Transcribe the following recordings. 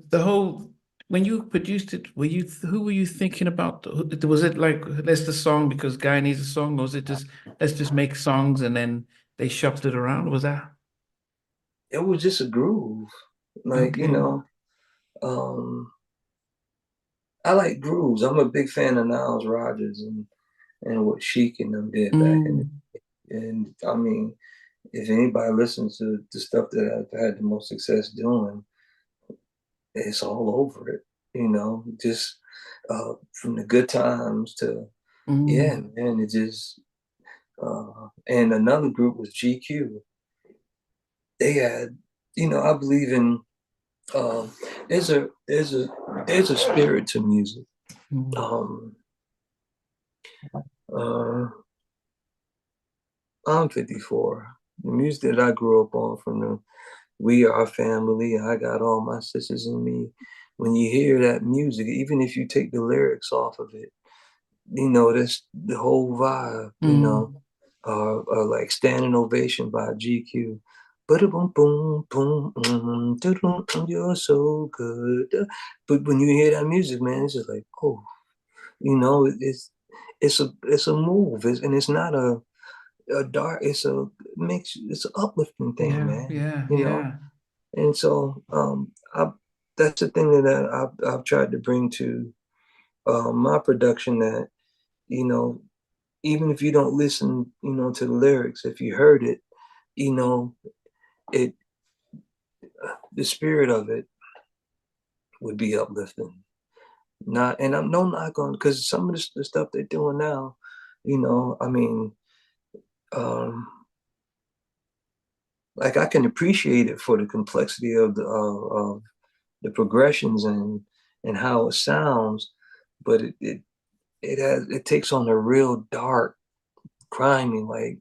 The whole when you produced it, who were you thinking about? Was it like let's the song because guy needs a song, or was it just let's just make songs and then they shuffled it around? Was that It was just a groove. Like, okay? um, I like grooves. I'm a big fan of Niles Rodgers and what Chic and them did back in Mm, the, and I mean, if anybody listens to the stuff that I've had the most success doing, it's all over it, just from the good times to, yeah, mm, man, and another group was GQ. They had, I believe in, um, there's a, there's a, there's a spirit to music. mm, Um, uh, I'm 54. The music that I grew up on from the We Are Family, I Got All My Sisters in Me. When you hear that music, even if you take the lyrics off of it, that's the whole vibe, mm. like Standing Ovation by GQ. Boom, boom, boom, you're so good. But when you hear that music, man, it's just like, oh, it's a move, and it's not a dark. It's an uplifting thing, Yeah, man. yeah, You know, yeah. and so that's the thing that I've tried to bring to my production. That you know, even if you don't listen, to the lyrics, if you heard it, you know, it the spirit of it would be uplifting. Not, and I'm no knock on because some of the stuff they're doing now, I mean, um, like I can appreciate it for the complexity of the progressions and how it sounds, but it takes on a real dark, grimy, like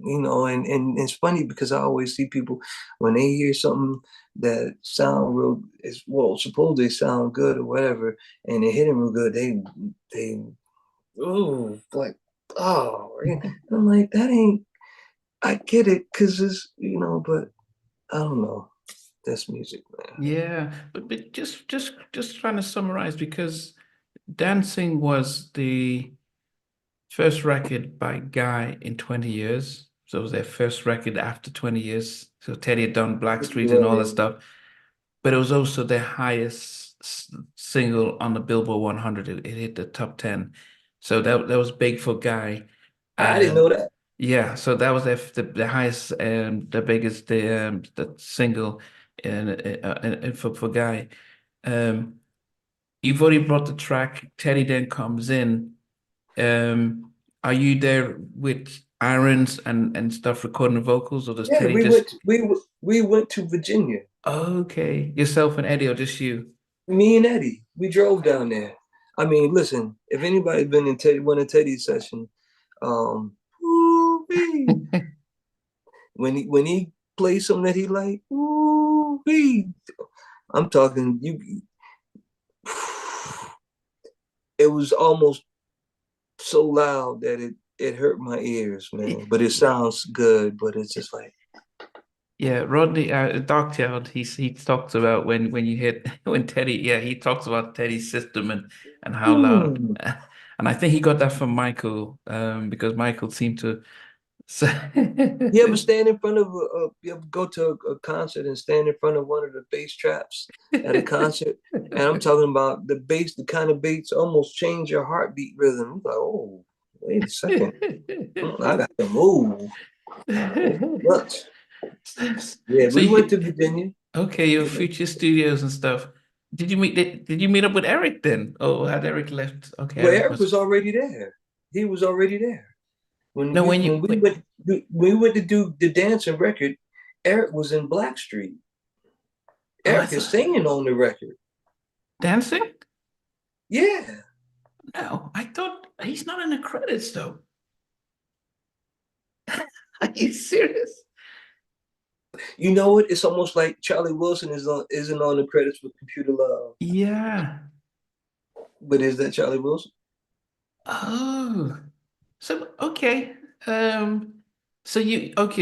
and it's funny because I always see people when they hear something that sound real is well, suppose they sound good or whatever, and they hit them real good, they ooh like oh, and I'm like that ain't I get it because it's but I don't know. That's music, man. Yeah, but just trying to summarize because Dancing was the first record by Guy in 20 years. So it was their first record after 20 years. So Teddy had done Blackstreet and all that Right. stuff. But it was also their highest single on the Billboard 100. It hit the top 10. So that was big for Guy. I didn't know Um, that. yeah, so that was the highest the biggest the single for Guy. Um, you've already brought the track. Teddy then comes in. Um, are you there with irons and stuff recording the vocals, or does Yeah, Teddy just we went to Virginia. okay, yourself and Eddie, or just you? Me and Eddie, we drove down there. I mean, listen, if anybody's been in one of Teddy's session, ooh-wee, when he plays something that he like, ooh-wee, I'm talking you. It was almost so loud that it hurt my ears, man. But it sounds good. But it's just like, Yeah, Rodney, Dark Child, he talks about when you hit when Teddy, yeah, he talks about Teddy's system and how loud, hmm. and I think he got that from Michael, because Michael seemed to say, You ever stand in front of you ever go to a concert and stand in front of one of the bass traps at a concert? And I'm talking about the bass, the kind of bass almost change your heartbeat rhythm. I'm like, oh, wait a second. I got to move. Oh, nuts. Yeah, So we went you to Virginia. okay, your We went, future studios and stuff. Did you meet up with Eric then? Oh, had Eric left? Okay, well, Eric Eric was was already there. He was already there. When no we when when you we wait, went when we went to do the dancing record, Eric was in Blackstreet. oh I Eric is thought singing on the record. dancing? Yeah. No, I thought he's not in the credits though. Are you serious? You know what? It's almost like Charlie Wilson isn't on the credits for Computer Love. Yeah. But is that Charlie Wilson? Oh. So okay. Um So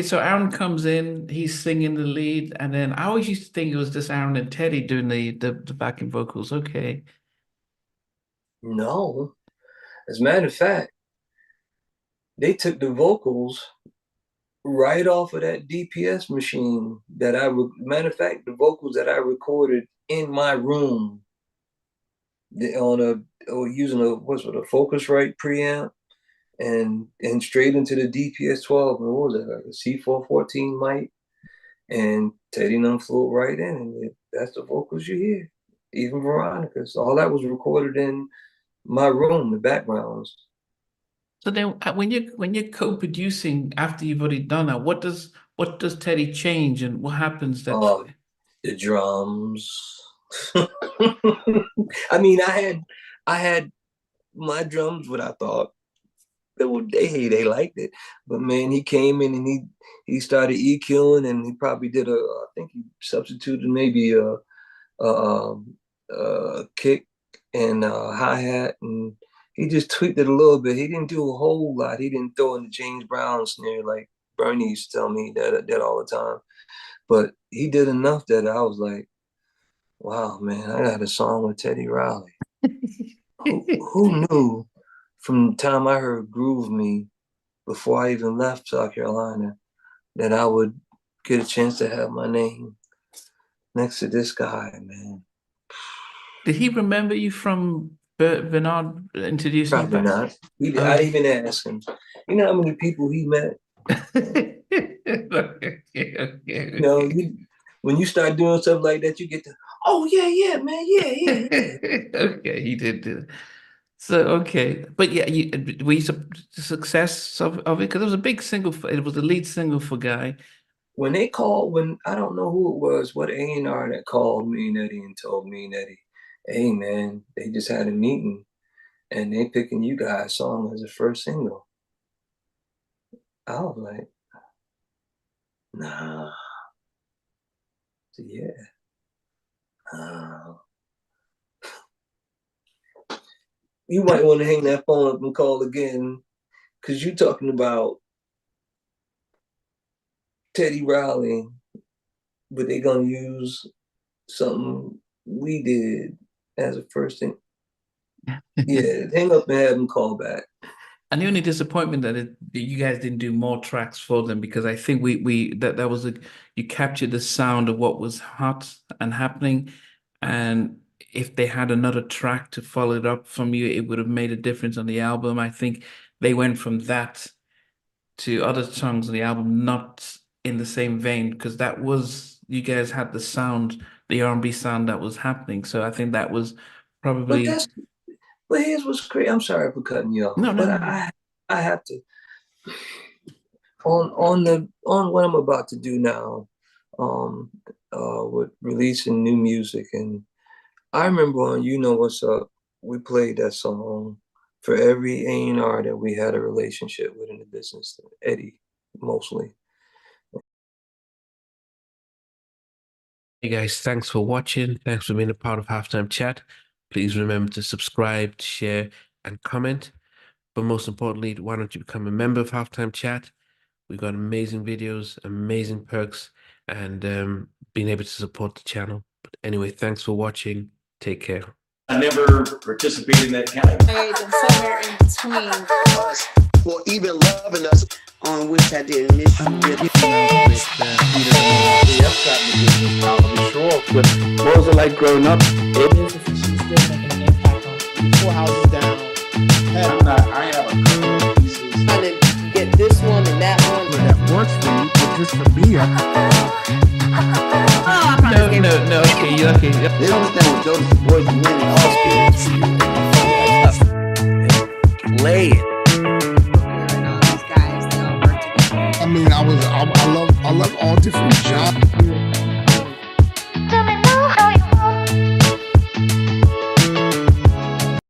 so Aaron comes in, he's singing the lead, and then I always used to think it was just Aaron and Teddy doing the backing vocals. Okay. No, as a matter of fact, they took the vocals right off of that DPS machine that matter of fact, the vocals that I recorded in my room or using a Focusrite preamp and straight into the DPS 12. And what was it, like a C414 mic? And Teddy and them flew right in, and that's the vocals you hear. Even Veronica's. All that was recorded in my room, the backgrounds. So then, when you're co-producing after you've already done that, what does Teddy change, and what happens that? The drums. I mean, I had my drums, what I thought they liked it, but man, he came in and he started EQing, and he probably did I think he substituted maybe a kick and a hi-hat, and he just tweaked it a little bit. He didn't do a whole lot. He didn't throw in the James Brown snare like Bernie used to tell me that all the time, but he did enough that I was like, wow, man, I got a song with Teddy Riley. Who knew from the time I heard Groove Me, before I even left South Carolina, that I would get a chance to have my name next to this guy, man. Did he remember you from Bernard introducing Probably you back? not. I even asked him. You know how many people he met? You know, when you start doing stuff like that, you get to, oh yeah, man, yeah. Okay, he did do it. So okay, but yeah, were you the success of it? Because it was a big single. It was the lead single for Guy. When I don't know who it was, what A&R that called me and Eddie and told me and Eddie, hey man, they just had a meeting and they picking you guys' song as the first single. I was like, nah. So yeah. You might want to hang that phone up and call again, because you're talking about Teddy Riley, but they're gonna use something we did as a first thing. Yeah, hang up and have them call back. And the only disappointment that you guys didn't do more tracks for them, because I think that was you captured the sound of what was hot and happening, and if they had another track to follow it up from you, it would have made a difference on the album. I think they went from that to other songs on the album, not in the same vein, because that was, you guys had the sound, the R&B sound that was happening. So I think that was probably. But here's what's crazy. I'm sorry for cutting you off. No. I have to on what I'm about to do now, with releasing new music. And I remember on You Know What's Up, we played that song for every A&R that we had a relationship with in the business, Eddie mostly. Hey guys, thanks for watching. Thanks for being a part of Halftime Chat. Please remember to subscribe, share, and comment. But most importantly, why don't you become a member of Halftime Chat? We've got amazing videos, amazing perks, and being able to support the channel. But anyway, thanks for watching. Take care. I never participated in that category. And somewhere in between. For even loving us, on which I did miss you with. What was it like growing up? She's still making an impact on 4 houses down. I have a couple of pieces. Trying to get this one and that one. That works for you, but just for me, No. Okay, you okay? They don't understand what Jonas Boyz are winning all spirits. Play it. I mean, I love all different genres.